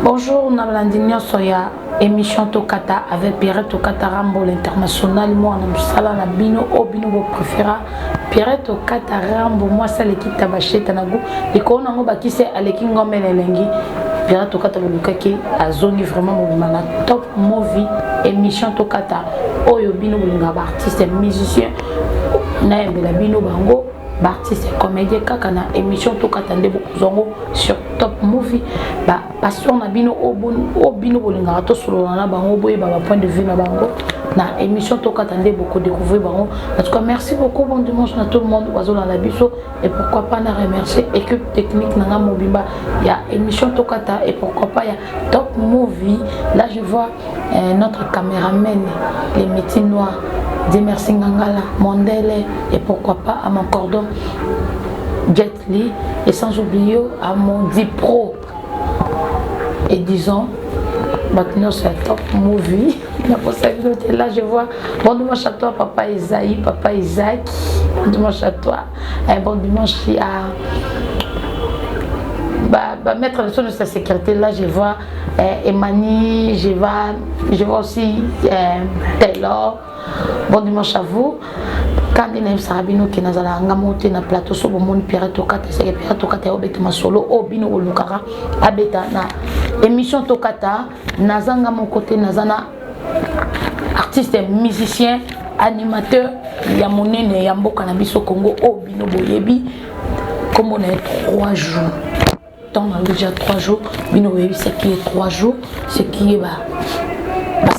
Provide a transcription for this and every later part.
Bonjour, Nalandinho Soya, émission Tokata avec Pierre Tokata Rambo l'international. Moi, on a sala na bino au bino vos préférés. Pierre Tokata Rambo, moi, ça l'équipe tabaché Tanago. Et quand on a baki c'est à l'équipe Ngomel Elengi. Pierre Tokata Bolukake a zone vraiment mouvement top movie émission Tokata. Oyo bino bolinga artiste musicien. Na yembela bino bango. Artiste comédien kaka na émission Tokata nde bokozongo sur top movie ba passion na bino o bino bolinga to solo na bango boye ba point de vue na bango na émission Tokata nde boko découvrir bango. En tout cas merci beaucoup, bon dimanche à tout le monde oiseau la biso et pourquoi pas na remercier équipe technique na mobimba il y a émission Tokata et pourquoi pas il y a top movie. Là je vois notre caméraman les métiers noirs Merci Ngangala, Mondele et pourquoi pas à mon cordon Jet Li et sans oublier à mon Dipro et disons maintenant c'est top movie. Là je vois bon dimanche à toi papa Isaïe, papa Isaac, bon dimanche à toi et bon dimanche à mettre le son de sa sécurité. Là je vois Emani, je vois aussi Taylor. Bon dimanche à vous. Quand il y a Sarabino qui n'a pas monté na plateau sur le monde Pierre Tokata, c'est Pierre Tokata obéta ma solo au bino olukara abeta na émission Tokata nazanga mon côté nazana artiste musicien animateur ya monene ya mboka na biso Congo au bino boyebi comme on est 3 jours. Tant on a déjà 3 jours, bino boyebi ce qui est 3 jours, ce qui est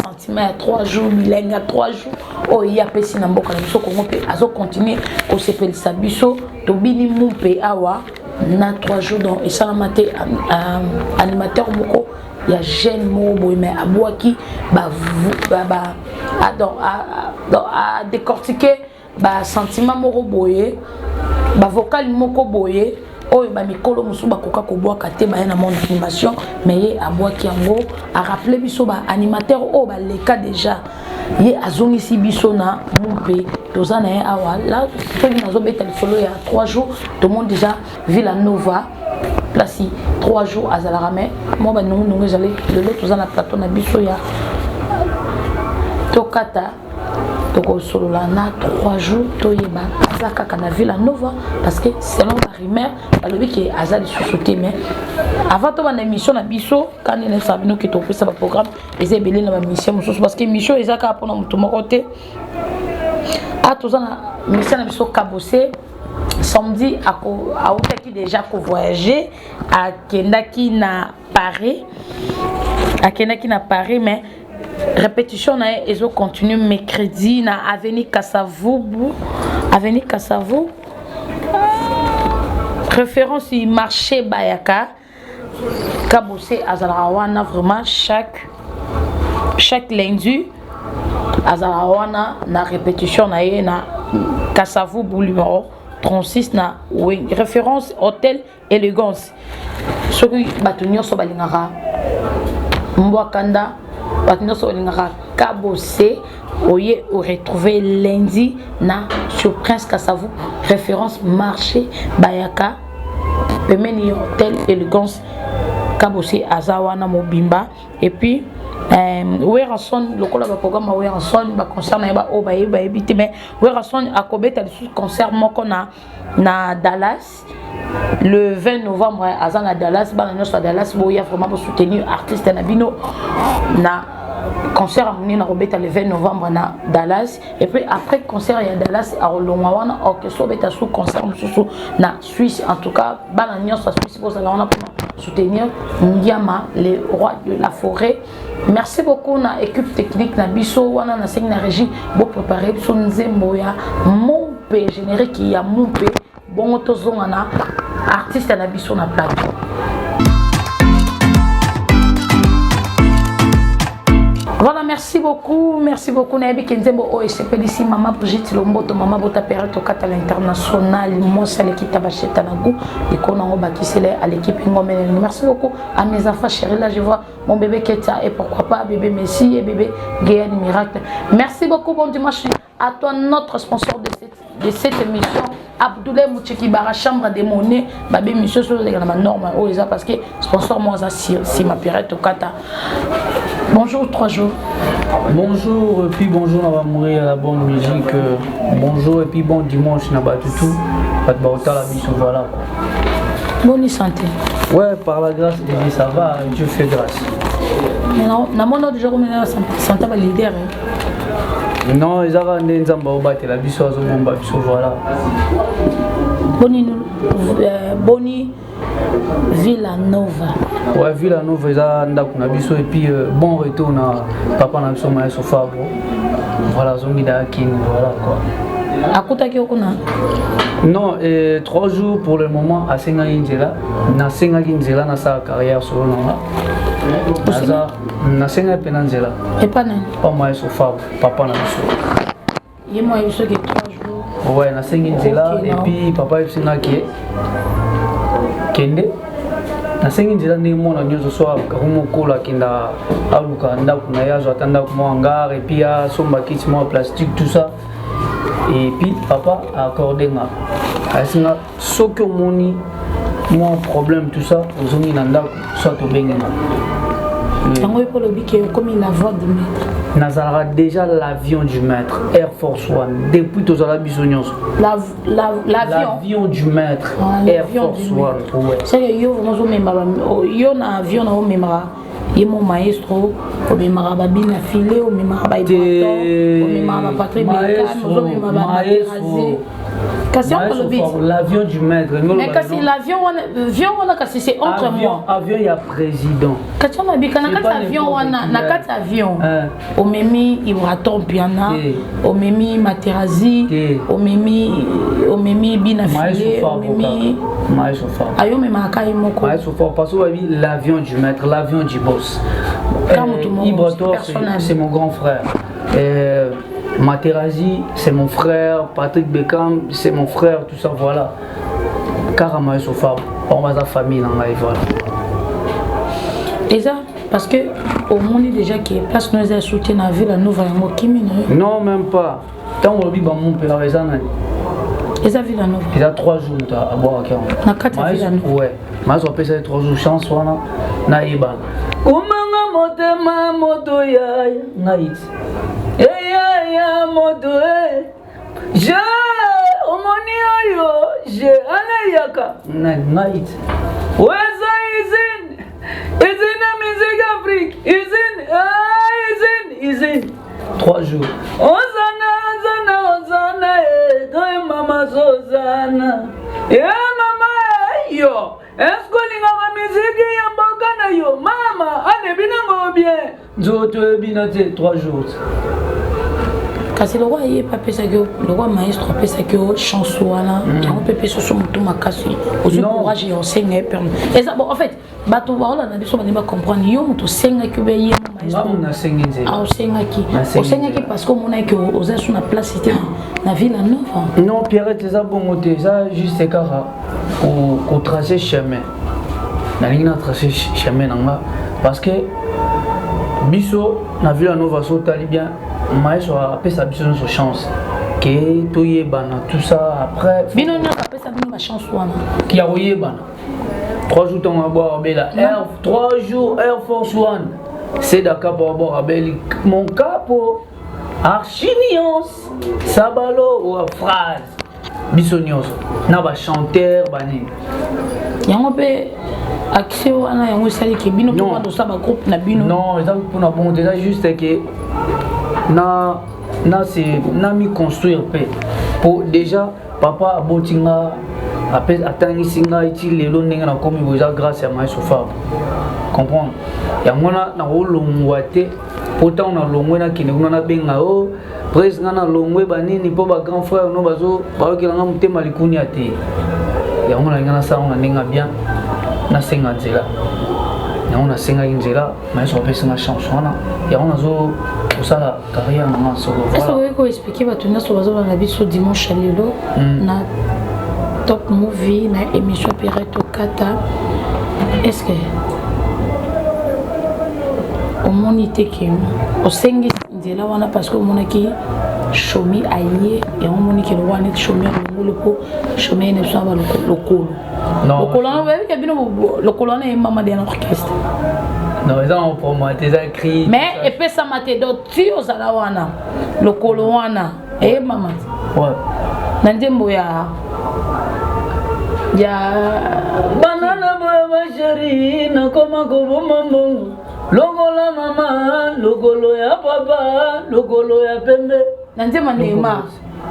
sentiment à 3 jours, milène à 3 jours. Oh, il y a pessi na mboka na biso Congo pe azo continuer au sepel sabiso to bini mumpe awa na 3 jours donc et ça maté animateur moko il y a jeune mobo mais abouaki à décortiquer sentiment moko boye vocal moko boye. Oh, mikolo musuba koka koboa kate ba na mon animation mais ye abouaki yango a rappeler biso animateur oh les cas déjà ye azongisi biso na mumpe tozana ye awa là soki nazo beta solo ya 3 jours tout le monde déjà Villanova place 3 jours à Zalarame moi ba nungu j'allais le lot tozana plateau na biso ya Tokata toko solo la na 3 jours toyeba azaka kana Villanova parce que selon la rumeur balobi ki azali sous-sauté mais avant to ba émission na biso quand il est sabino ki to pesa ba programme ezebele na ba mission mususu parce que mission ezaka pona mutu moko te a tozana mission na biso kabose samedi a otaki déjà ko voyager a kendaki na Paris mais répétition na ezo continue mercredi na avenue Kassavou référence au marché Bayaka Kabose Azalawana vraiment chaque lundi Azalawana na répétition na Kassavou numéro 36 na référence hôtel élégance soki batunyo so balingara Mbwakanda Batunyo so balingara Kabose oye au retrouver lundi na sur Prince Kassavou référence marché Bayaka pemeni hôtel élégance Kabose Azawana Mobimba et puis Werason lokola ba programme Werason ba concert na ba o ba ebiti mais Werason akobeta le concert moko na Dallas le 20 novembre à Dallas ba na à Dallas bo ya vraiment pour soutenir artiste na bino na concert amené na robeta le 20 novembre na Dallas et puis après concert ya Dallas à Longwana orchestre beta sous concert mususu na Suisse en tout cas bana nyonso Suisse pour ça on a soutenir Ndiama les rois de la forêt. Merci beaucoup na équipe technique na biso wana na sing na régie bo préparer biso nzembo ya Mumpe générique ya Mumpe bon tozonga na artiste na biso na plateau. Voilà, merci beaucoup Nabi Kenzembo OSP ici maman Brigitte Lomboto maman Bota Pierre Tokata l'international moi c'est l'équipe Tabacheta Nagou et qu'on a bâti à l'équipe Ngomene. Merci beaucoup à mes enfants chéris là je vois mon bébé Keta et pourquoi pas bébé Messi et bébé Gaël Miracle. Merci beaucoup, bon dimanche à toi notre sponsor de cette émission Abdoulaye Moucheki bara chambre de monnaie babé monsieur sur les normes oh ça parce que sponsor moi ça si ma Pierrette Okata. Bonjour 3 jours. Bonjour et puis bonjour on va mourir à la bonne musique. Bonjour et puis bon dimanche n'a pas du tout. Pas de baota la biso voilà quoi. Bonne santé. Ouais, par la grâce de Dieu ça va, Dieu fait grâce. Non, na mon autre jour mais santé va leader. Non, ils ont des nzamba au battre la biso azo bomba biso voilà. Boni Villanova. Ouais, Villanova ils ont ndaku na biso et puis bon retour na papa na biso Maestro Fabro. Voilà, zongi da kin voilà quoi. Akutaki okuna. Non, 3 jours pour le moment à Senga Inzela. Na Senga Inzela na sa carrière sur là. Na Senga Penanzela. Et pas nan. Pas Maestro Fabro, papa na biso. Il moi il que 3 jours. Ouais, na Senga Inzela et puis papa il s'est qui Kende. Na Senga Inzela ne mo na nyozo so karumo kola kinda aluka ndaku na yazo atanda ko hangar et puis a somba kit mo plastique tout ça. Et puis papa a accordé ma asina soko moni moi problème tout ça aux amis nanda soit au bengena tango pour le biké comme la voix du maître nazara déjà l'avion du maître Air Force One depuis tous la bisognos l'avion du maître Air Force One ouais c'est que yo vraiment yo na avion na memra et mon maestro au memra babina filé au memra baïbato au memra Patrick Bécam au memra l'avion du maître mais quand c'est l'avion on a c'est entre moi avion il y a président quand on a dit quand avion on a na quatre avions au memi Ibraton Piana au memi Materazzi au memi bina filé au memi Maestro Fabro ayo memra kai moko Maestro Fabro parce que l'avion du maître l'avion du boss Ibraton c'est mon grand frère Materazzi, c'est mon frère, Patrick Bécam, c'est mon frère, tout ça, voilà. Car Maestro Fabro, on va sa famille dans la voilà. Et ça, parce que au monde déjà qui est place nous a soutenu la ville à Villanova non, même pas. Tant on dit mon père avec ça. Et ça Villanova. Il a 3 jours à boire à 40. Na 4 Villanova. Ouais. Maestro appelle ça 3 jours chance wana na iban. Kumanga motema moto ya ngait. Ya moto je omoni oyo je alayaka night weza izin musique Afrique izin 3 jours ozana toi mama zozana mama yo est-ce que linga musique ya mboka na yo mama ane binango bien nzoto binate 3 jours. Parce que le roi est pas pesé que le roi maestro a pesé que chanson là et on peut passer sur tout ma casse aux courage et on saigne et ça bon en fait bateau voilà on a besoin de comprendre yo muto saigne que be maestro on a saigné ah on saigne qui parce que mon a que aux sur la place c'était la ville à Nova non Pierrette les a bon moté ça juste car au tracer chemin na ligne tracer chemin parce que biso na ville à Nova so talibien Maestro a appelé sa mission sur chance. Que tout y est bana, tout ça après. Bino n'a pas appelé sa chance wana. Qui a oué bana. 3 jours ton à boire bella. 3 jours Air Force One. C'est d'accord pour boire à belli. Mon capo. Archinios. Sabalo ou phrase. Bisonios. Na ba chanteur bani. Yango pe accès wana yango sali ke bino pour dans ça ba groupe na bino. Non, ça pour na bon déjà juste que na mi construire pour déjà papa abotinga après atangi singa iti lelo ninga na komi boza grâce à Maestro Fabro comprendre ya mona na olongwa te pourtant na longwe na kine kuna na benga o président na longwe banini po ba grand frère no bazo ba okela mutema likuni ate ya mona ngana sa on ninga bien na senga nzela na on a senga nzela Maestro apesa na chance wana ya on azo ça la carrière maman solo est-ce que vous expliquer ba tuna so bazo na biso dimanche lelo na top movie na émission Pierrette Okata est-ce que au monité que au sengi nzela wana parce que monaki chomi aye et on moni que le roi net chomi le po chomi ne soit pas le colo non le colo on va que bien le colo est maman de l'orchestre non ils ont promoté ça écrit mais et puis ça m'a été d'autres aux alawana le colo wana et maman ouais nandembo ya banana ma chérie na koma ko maman logola mama logolo ya papa logolo ya pembe nandema neema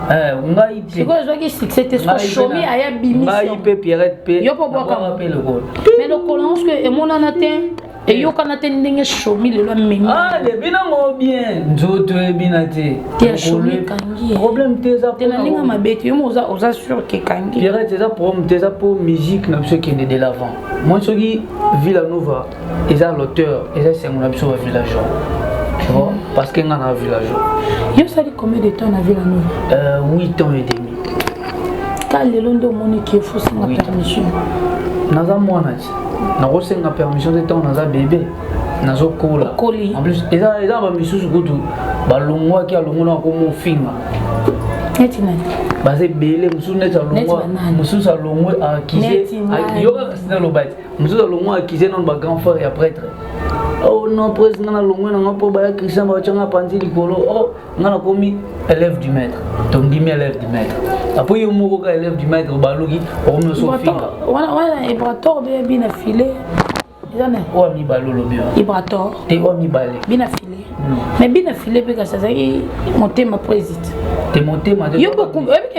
ngai pe siko ezwaki succès te so chomi aya bimission ngai pe Pierrette pe yo po boka pe logolo mais le colonge que emonana te et yo kana te ndenge chomi le memi le bina mo bien nzoto e bina te te chomi kangi problème te za te na linga mabeti yo oza sûr que kangi Pierrette za problème te za pour musique na biso qui de l'avant moi soki Villanova eza l'auteur eza sengo na biso ba villageois tu vois parce que ngana villageois yo sali combien de temps na Villanova 8 ans et demi ka lelo ndo moni ki faut singa permission naza mwana ti nakosenga permission te ntango naza bébé nazokola en plus eza bamisusu kutu balongwaki alongolaka komofinga neti nani baza ebele mosusu neti alongwa mosusu alongwe akize yoka kasi naloba ti mosusu alongwa akize nano bagrand frère ya prêtre oh non presque nga nalongwe nanga mpo baya christian batianga panzi likolo oh nga nakomi élève du maître tondimi élève du maître après yo moko ka élève du maître baluki okomi osofinga wana ibrator be bina filé ezana oya mibale olobi ibrator te oya mibale bina filé mais bina filé mpe kasi azalaki motema présite te motema yo oyebika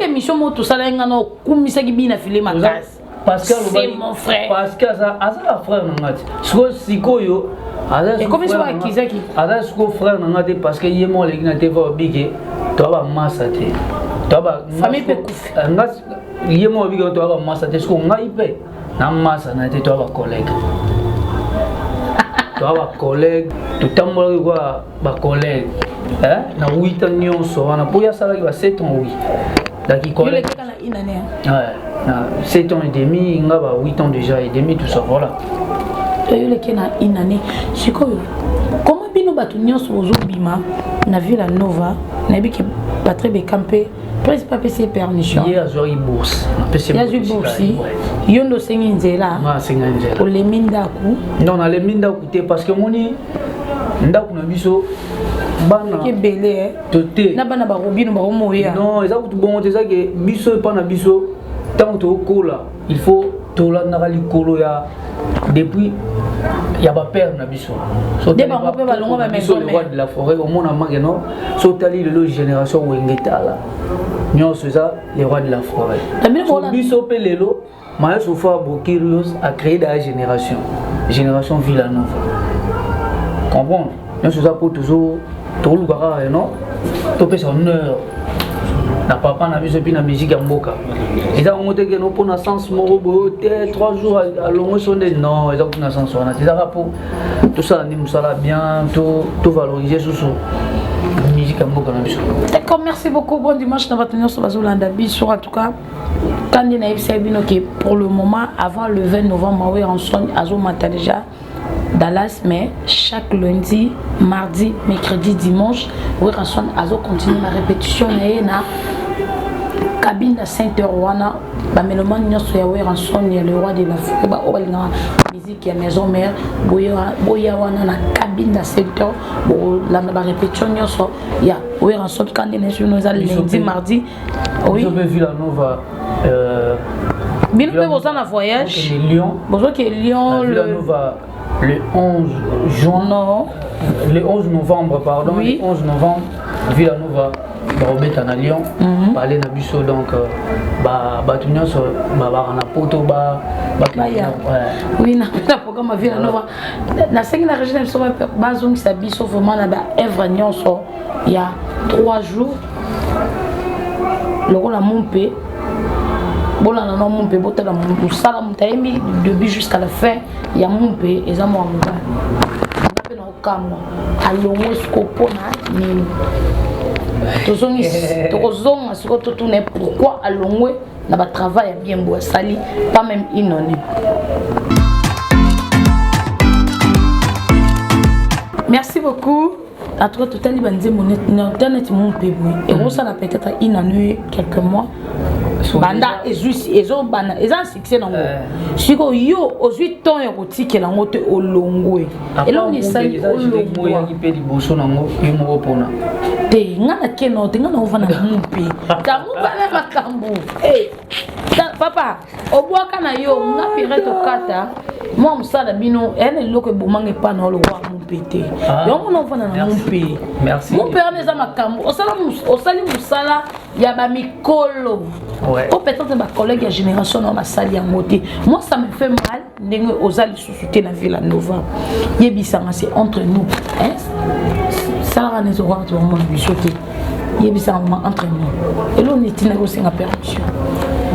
émission moto osala nga na okumisaki bina filé makasi c'est mon frère parce que aza la frère nanga te sikoyo aza siko frère nanga te parce que ye mo aleki na te va obike toa bamasa te ye mo obike toa bamasa te siko ngai mpe na masa na te toa bacollègue toa bacollègue totambolaki kwa bacollègue na 8 ans nyonso wana mpo ye asalaki ba 7 ans oui daki collègue 7 ans et demi, il y a 8 ans déjà et demi, tout ça, voilà. Comment bino batunyo sozo bima na Villanova na bi ke Patrick Bekampe presque pas payé permission. Il y a eu bourse. Il y a eu bourse. Yondo sengi nzela. Ma sengi nzela. Pour les mindaku. Non, na les mindaku te parce que moni ndaku na biso bana ke belé toté. Na bana ba robino ba moya. Non, eza ku bon te ça que biso pa na biso tant to kola, il faut tola na likolo ya depuis il y a pas père na biso. So de ba pe ba longo ba maison le roi de la forêt au monde mageno so tali le génération wengetala. Nyo ça les rois de la forêt. So biso pe lelo ma sofa Bokirios a créé la génération Villanova. Comprendre? Nyo ça pour toujours to lugara non? To pe son honneur. Na papa na biso na musique ya mboka. Eza ngote ke no pona sens moko bo te 3 jours à longo sonde non, eza kuna sens wana. Eza pour tout ça ni musala bien, tout valoriser sous musique ya mboka na biso. D'accord, merci beaucoup. Bon dimanche na batenir sur bazolanda biso en tout cas. Quand il a eu que pour le moment avant le 20 novembre oui en son azo mata déjà Dallas, mais chaque lundi, mardi, mercredi, dimanche, oui, Azo continue la répétition na cabine de Saint-Rwana, ba meloman nyoso ya oui le roi de la forêt, ba olinga musique ya maison mère, boya wana na cabine de Saint-Rwana, la répétition nyoso ya oui quand les nationaux lundi, mardi, oui. Vous avez vu la Nova. Bien que vous en voyage. Lyon. Vous que Lyon le 11 juin. Non. Le 11 novembre, pardon. Oui. Le 11 novembre, Villanova, Robert à Lyon. Parler na biso donc tout nyonso na poto oui na programme Villanova. Na sengi na région so ba zongisa biso vraiment na ba œuvre nyonso il y a 3 jours. Le rôle à Montpé. Bon là non mon pé botala mon sala mon taimi début jusqu'à la fin il y a mon pé et ça moi mon gars on appelle au camp alongo scopo na ni tozongi tozonga siko to tourner pourquoi alongo na ba travail bien beau sali pas même inoni. Merci beaucoup. en tout cas totali banze mon internet mon pébé et ça peut-être une année quelques mois banda ezo bana eza succès nango siko yo ozwi temps ya kotikela ngo te olongwe elo ni sali olongwe ya kipeli boso nango yimo pona te ngana keno te ngana ovana mumpi tamu bana makambo papa obwaka na yo nga pire to kata moi musala bino ene loko bomange pa na lo wa mumpete yo mona ovana na mumpi merci mon père neza makambo osali musala ya ba mikolo o peut-être ba collègue ya génération na masali ya moté moi ça me fait mal ndenge ozali susute na Villa Nova yebisanga c'est entre nous hein ça la nezo wa to mo bisoté yebisanga entre nous et l'on est tina ko senga permission.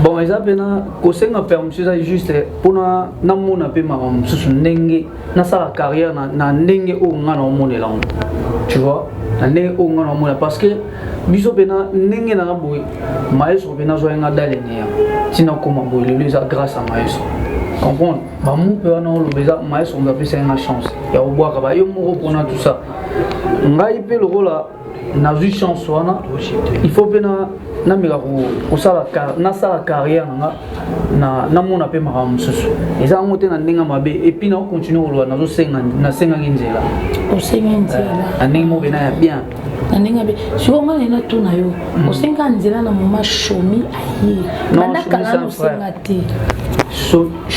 Bon, ils appellent na permission ça juste pour na mona pe ma susu ndenge na sala carrière na ndenge o nga na mona la tu vois na ndenge o nga na mona parce que biso pena ndenge na boy maestro pena zo nga dalene ya tina koma boy le les grâce à maestro comprendre ba mu pe na lo beza maestro on a plus une chance ya oboaka ba yo mo pona tout ça ngai pe le rôle na eu chance wana il faut pena na mira ko sala na sala carrière na mona pe maram susu eza ngote na ndinga mabe et puis na continuer ko na zo senga nginzela o senga nzela aninga mo bena ya bien aninga be sikonga na to na yo o senga nzela na moma shomi aye bana kala no senga te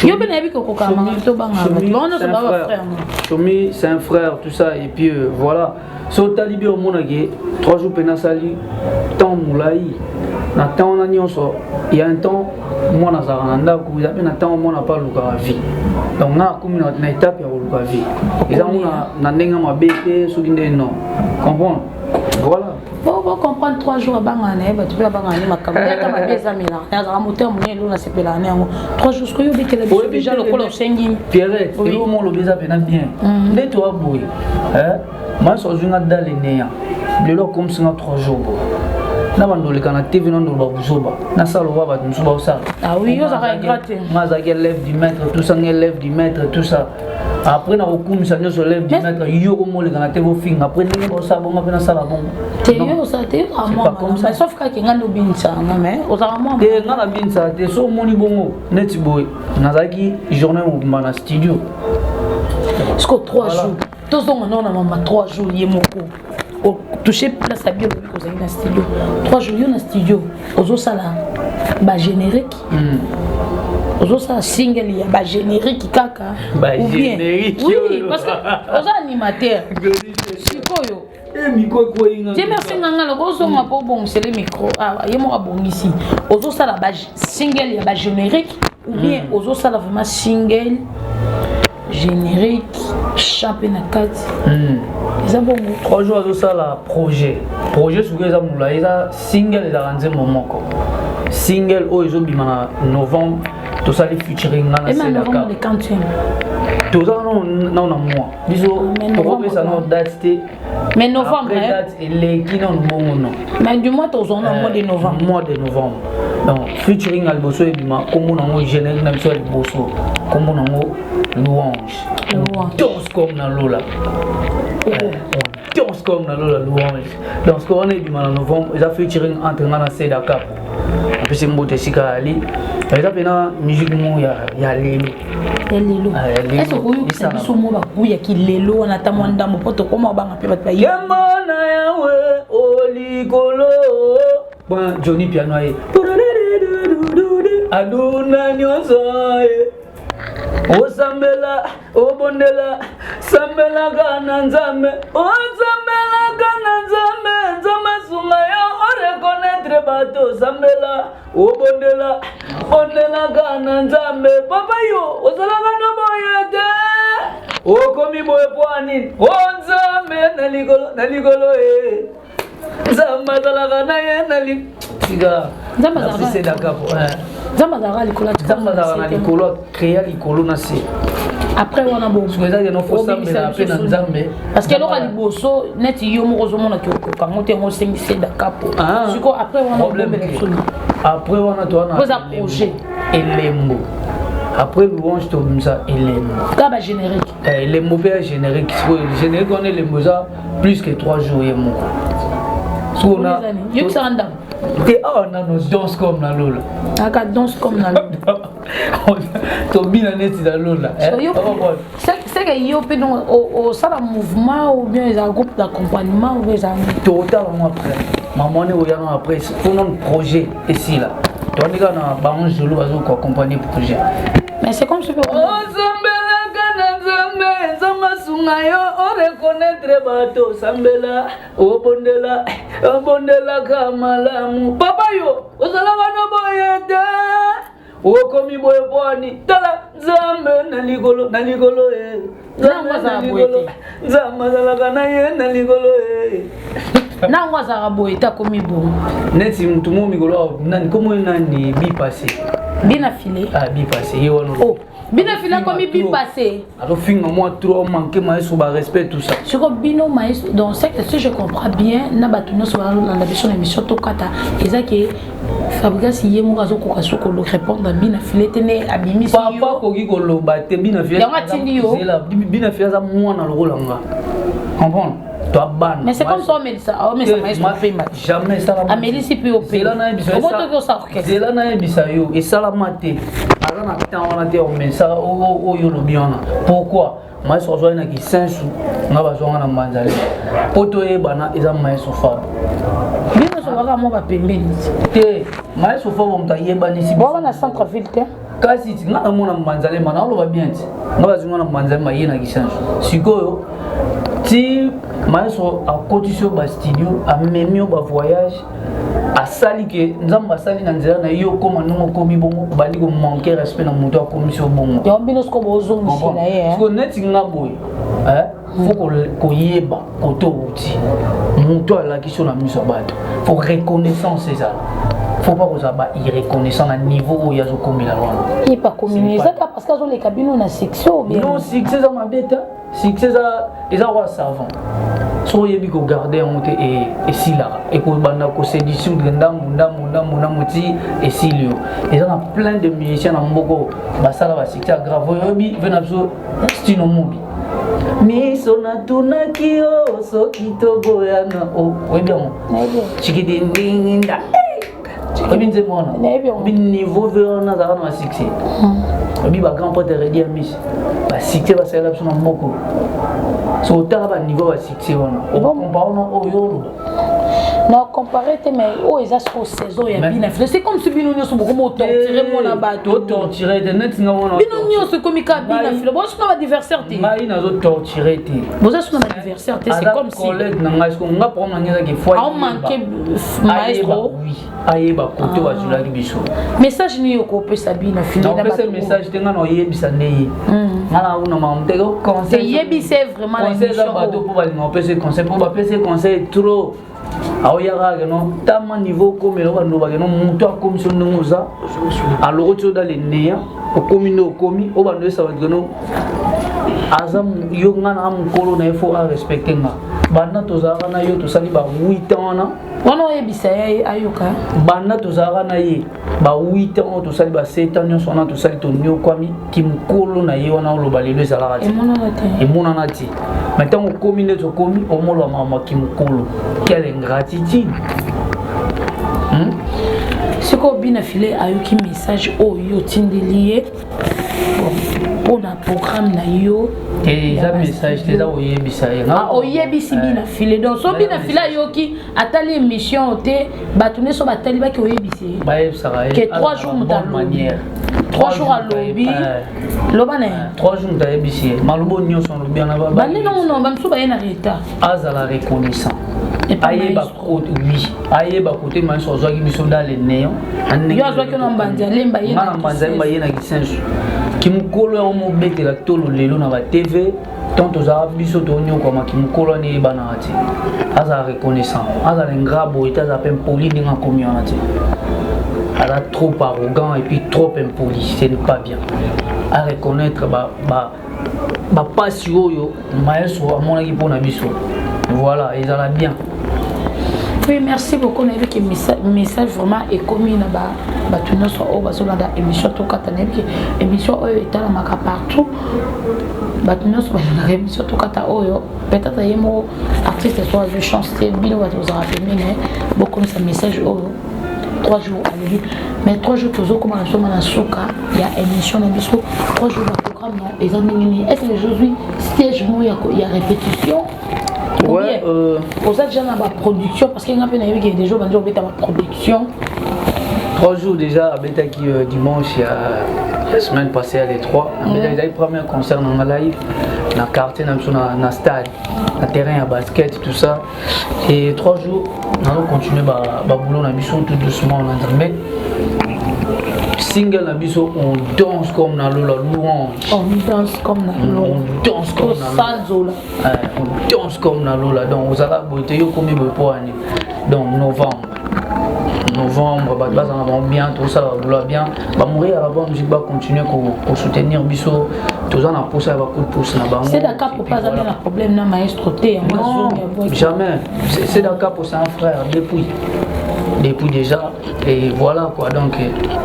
yo bena bi ko kama to banga lono so ba frère Chomi c'est un frère tout ça et puis voilà so talibé au monage 3 jours pena sali temps moulai na temps na nyonso il y a un temps moi na zaranda ku ya na temps moi na pas luka vie donc na comme na étape ya luka vie et ça na ndenga mabete so dinde non comprendre voilà bon comprendre 3 jours bangane ba tu peux bangane makambo ya kama beza mila ya za moteur mwenye lo na sepela na yango 3 jours ko yo bekele biso déjà le kolo sengi Pierre et yo mo lo beza pena bien nde to aboy hein moi so junga dalene ya lelo comme ça 3 jours na bandole kana TV non do babuzoba na salo ba ba nsuba osala ah oui yo ça va gratter maza qui élève du maître tout ça élève du maître tout ça après na okumisa nyo so élève du maître yo ko mole kana TV fin après ndenge bo sa bonga pena sala bon te yo ça te à moi comme ça sauf ka kinga no binsa na mais ozala moi te ngana binsa te so moni bongo neti boy nazaki journée mo na studio parce que 3 jours tous on a maman 3 jours yemoko toucher place à bien aux amis dans studio 3 jours dans studio aux sala ba générique aux sala single ya ba générique kaka ou bien oui parce que aux animateurs sikoyo micro ko inga je merci nganga le gozo ma po bon c'est le micro ah yemo ka bon ici aux sala ba single ya ba générique ou bien aux sala vraiment single générique championnat 4 ça bon 3 jours de ça la projet sur les amoula ils a single la ranze momoko single o ils ont bimana novembre tout ça les featuring na c'est d'accord les quantième tout ça non moi biso pour que ça non date mais novembre date et les qui non bon non mais du mois tous on a mois de novembre donc featuring alboso et bima comme on a générique na biso alboso comme on a louange danse comme na lola danse comme na lola louange donc ce qu'on est du en novembre ils a featuring entre na Seda Cap après c'est mbote sika ali ils a pena musique mo ya lelo est-ce que ça biso mo ba kuya ki lelo on attend ndambo poto koma banga pe ba yamana yawe olikolo bon Johnny piano ai aduna nyozae o sambela o bondela sambela kana nzame o sambela kana nzame nzame sunga ya o reconnaître bato sambela o bondela bondela kana nzame papa yo o sala kana boyete o komi boye pwani o nzame na ligolo nzamba sala kana ye na li tiga nzamba c'est d'accord nzamba zara likolo na likolo créer likolo na se après on a bon parce que ça no faut ça mais après na nzambe parce que loka liboso net yo mo kozomona ki okango te ngo sengise dakapo siko après on a problème après on a toi na projet elembo après louange to ça elemo kaba générique elemo pe générique générique on est les moza plus que 3 jours et mon so on a yo ça andam et on a nos danse comme la lola aka danse comme la lola to bina net la lola c'est que yo pe non au ça mouvement ou bien un groupe d'accompagnement ou bien totalement après maman ne voyant après pour notre projet ici là toi on a baron jolo azo ko accompagner projet mais c'est comme si Sungayo, on reconnaître bateau, Sambela, Obondela, Obondela Kamalamu, Papa yo, Osalama no boyete, Okomi boyeponi, Tala, Zambe, Naligolo, Naligolo, Zamazalaka Naligolo, Nangwa Zaraboyeta komi bon. Neti mtumo migolo, nani, comment nani, bi passé. Bien affilé. Ah, bi passé, oh. Bien affilé comme bi passé. Alors, fin moi trop manqué, mais sur le respect, tout ça. Sur Bino Maïs, donc c'est que si je comprends bien, Nabatuno sur la version de l'émission Tokata, et ça qui est Fabrice Yemourazo Kokasuko le répondre à bien affilé, tenez à Bimi. Papa Kogi Kolo, Baté, bien affilé. Bien affilé, ça moi dans le rôle. Comprends? Mais c'est comme ça, mais ça, mais ça m'a jamais ça. Amélie si peut opérer. C'est là na bisayo et ça la maté. Alors na temps on a dit on met ça au yo lobiana. Pourquoi? Moi so zo na ki 5 sous. Na ba zo na manzali. Poto e bana eza mai sofa. Bino so waka mo ba pembeni. Te, mai sofa bo mta yeba ni si. Bon na centre ville te. Kasi na mo na manzali mana lo ba bien ti. Na ba zo na manzali ma yena ki 5 sous. Sikoyo ti maestro a cotisé au studio a même au voyage a sali que nzamba sali na nzela na yo comme non komi bongo bali ko manquer respect na moto a commission bongo yo bino sko bozo mishina ye ko neti ngabo faut ko yeba ko to uti moto la qui sur la mise bato faut reconnaissance ça faut pas que ça ba irreconnaissant à niveau où il y a zo komi la loi il pas communiquer ça parce que zo les cabines na section bien non succès ça ma bête succès ça ils ont savant so yebi ko garder monter et si là et ko banda ko séduction de ndamoti et silio et on a plein de musiciens na mboko basala ba succès grave yebi vena so stino mobi mi sona tuna kio so kitogo yana o webi mo chikidi ndinda webi nzemona webi niveau verona za na succès webi ba grand pote ready à mis ba succès ba sala so na mboko so tara ba niveau ba succès wana o compare no o yoro non comparé mais oh ils ont saison ya bien c'est comme si bino nyoso beaucoup mo torturer mon abato torturer de net nga wana bino nyoso comme ka bien filo bon c'est pas anniversaire té mai na zo torturer té bon ça c'est anniversaire té c'est comme si collègue na nga ko nga pour ngeza ke fois on manquait maestro oui aye ba koto wa jula ki biso message ni yoko pe sabina filo na ba message te nga no yebisa ndeye ngala una ma mtego conseil yebisa vraiment la mission conseil ba to pour ba no pese conseil pour ba pese conseil trop aoyaka no tama niveau comme le bando ba no muto a commission ngoza alors tu dans les néa au comino komi au bando ça va no azam yo ngana am kolo na faut respecter nga banda to zaka na yo to sali ba 8 ans na wana yebisa ayoka banda to zaka na ye ba 8 ans to sali ba 7 ans nyonso na to sali to nyo kwami kimkolo na ye wana lo balelo ezalaka te emona na ti maintenant au comino to komi au molo mama kimkolo quelle ingratitude ce qu'on bien affilé ayoki message o yo tindelié pour un programme na yo et ça message c'est ça oyebisa ah oyebisi bien affilé donc so bien affilé ayoki atali émission te batune so batali ba ki oyebisi ba yebsaka que 3 jours de manière 3 jours à lobby lobane 3 jours de yebisi malubo nyonso lobby na ba bani non bamsu ba yena retard azala reconnaissant ayeba côté oui ayeba côté man so zo ki biso dans les néons yo zo ki no mbanja lemba yena mbanja yena ki sensu kimukolo ya mo betela tolo lelo na ba TV tant aux arabes biso to nyoko ma kimukolo ni bana ati aza reconnaissant aza ngabo eta za pem poli ni nga communauté ala trop arrogant et puis trop impoli ce n'est pas bien à reconnaître ba passion yo maestro amona ki pona biso voilà ils ala bien Oui, merci beaucoup. On a vu que le message vraiment est commis là-bas. Tout le monde au bas dans l'émission tout katana émission est à la maca partout. Tout le monde dans l'émission tout katana peut-être il y a un artiste soit je chanter bien va vous rappeler mais beaucoup de message 3 jours à lui mais 3 jours toujours comme on a souka il y a émission dans l'émission 3 jours de programme non et est-ce que aujourd'hui stage il y a répétition. Ouais, aux autres gens dans la production parce qu'il y a des jours où on a production. 3 jours déjà avec qui dimanche il y a la semaine passée à l'E3 avec le premier concert dans la live dans le quartier dans le stade le terrain à basket tout ça et 3 jours on va continuer à boulot dans mission tout doucement on entend single nabiso on danse comme dans la louange. On danse comme dans la louange. On danse comme dans la on danse comme dans la donc vous allez beauté yo comme donc novembre bah bien tout ça va bien va mourir à la bonne musique va continuer pour soutenir biso tous en a poussé va coup de pouce na bango. C'est d'accord pour pas avoir un problème na maestro T non jamais c'est d'accord pour c'est un frère depuis déjà et voilà quoi donc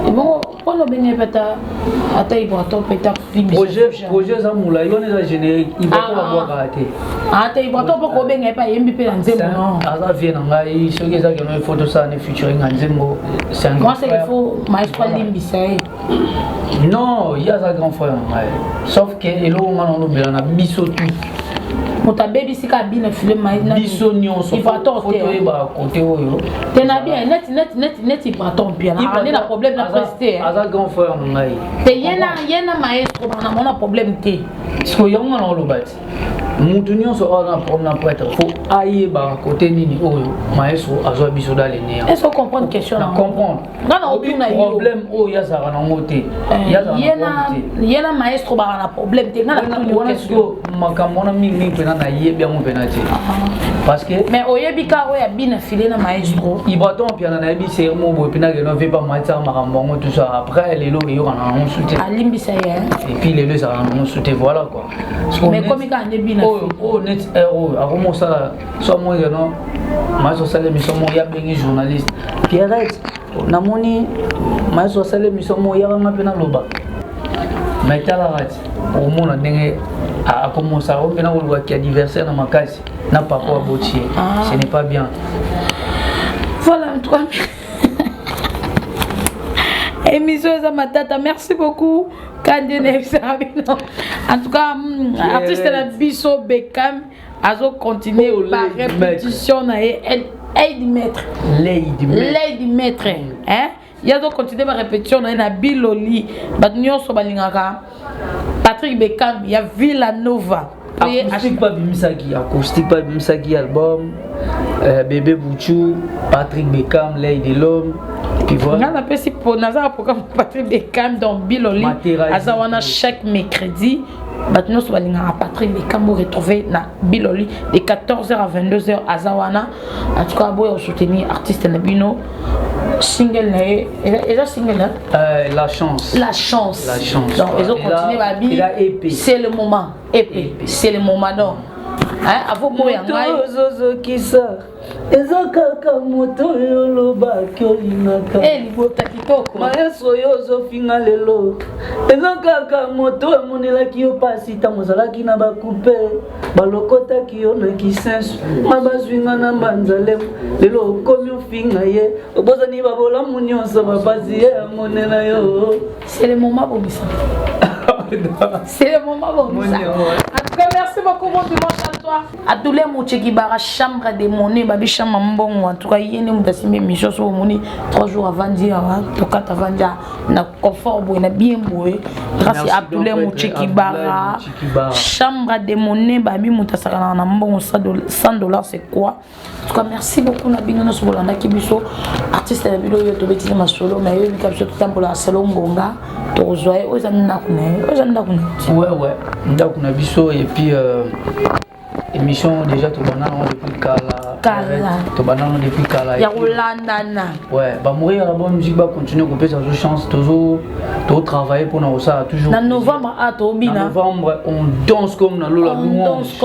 bon pour le bénéfice à il va top peut-être projet ça moula il va générique il va pas avoir raté il va top ko benga pas MVP dans Nzembo non ça vient nga ce que ça que nos photos ça ne featuring Nzembo c'est moi c'est qu'il faut maestro Limbisa non il y a sa grand frère sauf que et là on a biso tout Mota baby si ka bien film biso nyonso il va torter côté oyo tena bien net il va tomber bien on a problème na presté aza grand frère ngai te yena maestro na mona problème te so yonga na lobati mutu nyonso ana problème na prêtre faut ailler ba côté nini oyo maestro azo biso dalene est-ce qu'on comprend question na comprendre na aucun problème oyo ya za na ngote yena maestro ba na problème te na tout question makambo na mingi pena na yebi yango pena te parce que mais oyebi ka oya bina filé na maestro ibaton piana na yebi c'est mo bo pena que no veut pas maître makambo tout ça après les lots yo na on soutien alimbisa ya et puis les lots ça on soutien voilà quoi mais comme ka bina net héros a comment ça soit moi non maître salé mission mo ya bengi journaliste Pierrette namoni maître salé mission mo ya nga pena loba mais tala rat au monde ndenge a commencé à revenir au qui adversaire dans ma case n'a pas quoi boutier ce n'est pas bien voilà toi émission ça ma tata merci beaucoup en tout cas artiste la biso Beckham azo continuer par répétition na Lady Maître hein il y a donc continuer par répétition na Biloli batnyoso balingaka Patrick Beckham, il y a Villanova. Acoustique pas Bimisaki album, Bébé Bouchou, Patrick Beckham, Lady L'Homme. Puis voilà. On a si pour Nazar programme Patrick Beckham dans Biloli. Azawana chaque mercredi. Maintenant, sur la Patrick Beckham, vous retrouvez na Biloli de 14h à 22h à Zawana. En tout cas, vous soutenir artiste Nabino. Single et la single la chance donc ils ont continué à dire c'est le moment épée c'est le moment donc hein avant moi zozo kisa ezokaka moto yoloba kyolinaka libota kitoko maestro yozo finga lelo ezokaka moto emonelaki yo pasi ntango ozalaki na bakupe balokotaki yo na kisensu mabazwinga na mbanzale lelo okomi ofinga ye obozani babolamu nyonso bapasi ye amonela yo c'est le moment bobisa c'est le moment bobisa en tout cas merci beaucoup bon dimanche à toi à tous les moutiers qui barra chambre de monnaie babi chambre mbongo en tout cas yene mutasime mission so moni 3 jours avant dire to kata vanja na confort boy na bien boy grâce à tous les moutiers qui barra chambre de monnaie babi mutasaka na mbongo $100 c'est quoi en tout cas merci beaucoup na bingana so bolanda kibiso artiste na bilo yo to betile masolo mais yo bikabso tout temps pour la salon ngonga to zoye ozanda kuna ouais ndakuna biso et puis émission déjà tout banana depuis Kala tout banana depuis Kala ya Rolandana ouais bah mourir la bonne musique va continuer couper sa chance toujours travailler pour nous ça toujours en novembre à Tobina novembre on danse comme dans Lola louange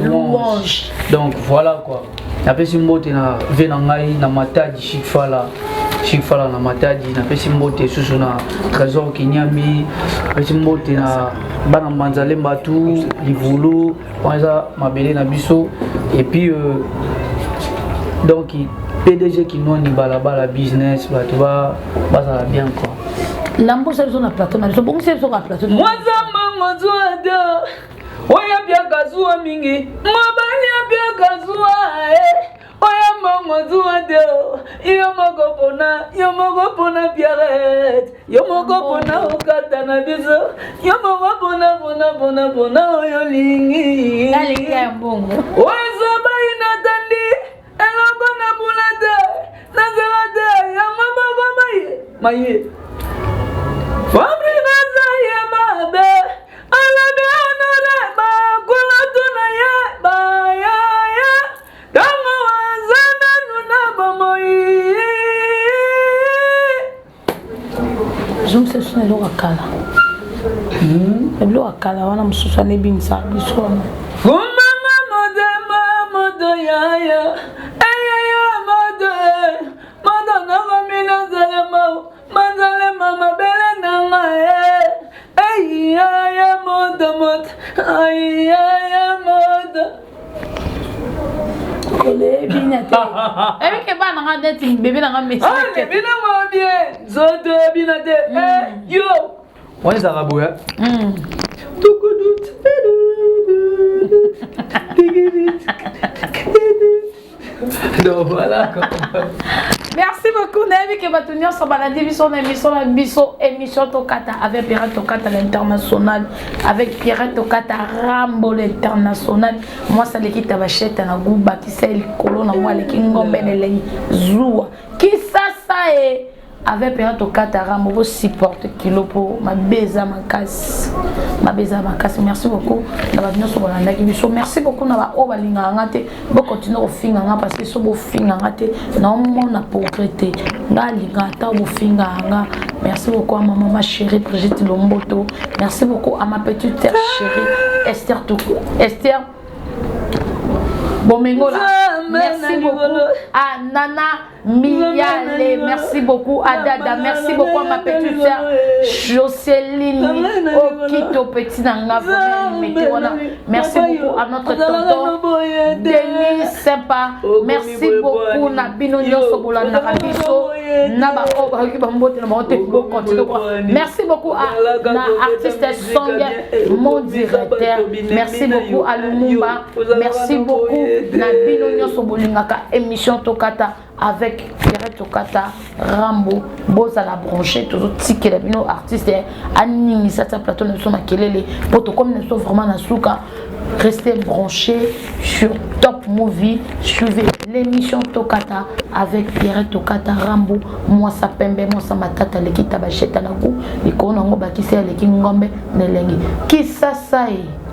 louange donc voilà quoi napesi mbote na ve na ngai na matadi Chikfala na matadi napesi mbote susu na Trésor Kinyambi napesi mbote na bana Manzale Mbatu Livulu wana mabele na biso et puis donc PDG qui non ni balabala business batu ba ça bien quoi. Lambo c'est sur la plateau na bon c'est sur la plateau. Moi zamba ngozoada. Oya bia kazua mingi. Mabali bia kazua Oya ngozoada. Yo mogo pona Pierrette. Yo mogo pona okata na biso. Yo mogo pona oyo lingi. Dali ya mbongo. Oya zamba inatandi. Eloko na bulade. Nazarade ya mama maye. Fabri nazaye mabe. Alabe onore ba kulatuna ye ba ya. Tango wazana nuna bamoyi. Jumse suna lo akala. Lo akala wana msusa ne bimsa bisona. Kumama modo ya. Manzale mama bele nanga ay ya mod ay ya mod kole binate avec ke bana nga deti bébé na nga message ah bina mo bien zoto binate yo on est arabe ya tukudut donc voilà. Merci beaucoup Nabi que va tenir son balade émission Tokata avec Pierrette Tokata l'international avec Pierrette Tokata Rambo l'international moi ça l'équipe tabachette na guba qui c'est le colon na moi l'équipe ngombe ne zoua qui ça est avec Pierrette Tokata Rambo vous supporte kilo pour ma beza ma casse merci beaucoup merci beaucoup na ba obalinga ngate bo continuer au finga nga parce que so bo finga ngate na on a progressé ngalinga ta bo finga nga merci beaucoup à maman ma chérie Brigitte Lomboto merci beaucoup à ma petite sœur chérie Esther Bomengola merci beaucoup à Nana Miale merci beaucoup à Dada merci beaucoup à ma petite sœur Jocelyne Okito petit nanga merci beaucoup à notre tonton Denis Sympa merci beaucoup na bino nyoso bolanda biso na ba oba ki bambote na monte bo continue merci beaucoup à na artiste Song mon directeur merci beaucoup à Lumumba merci beaucoup na bino nyoso bolingaka émission Tokata avec Pierrette Tokata Rambo boza la branché toujours ticket la bino artiste animi ça plateau na soma kelele poto comme ne sont vraiment na souka restez branchés sur Top Movie suivez l'émission Tokata avec Pierrette Tokata Rambo moi ça pembe moi ça matata l'équipe tabacheta na go ikona ngo bakisi ya l'équipe ngombe nelengi qui ça est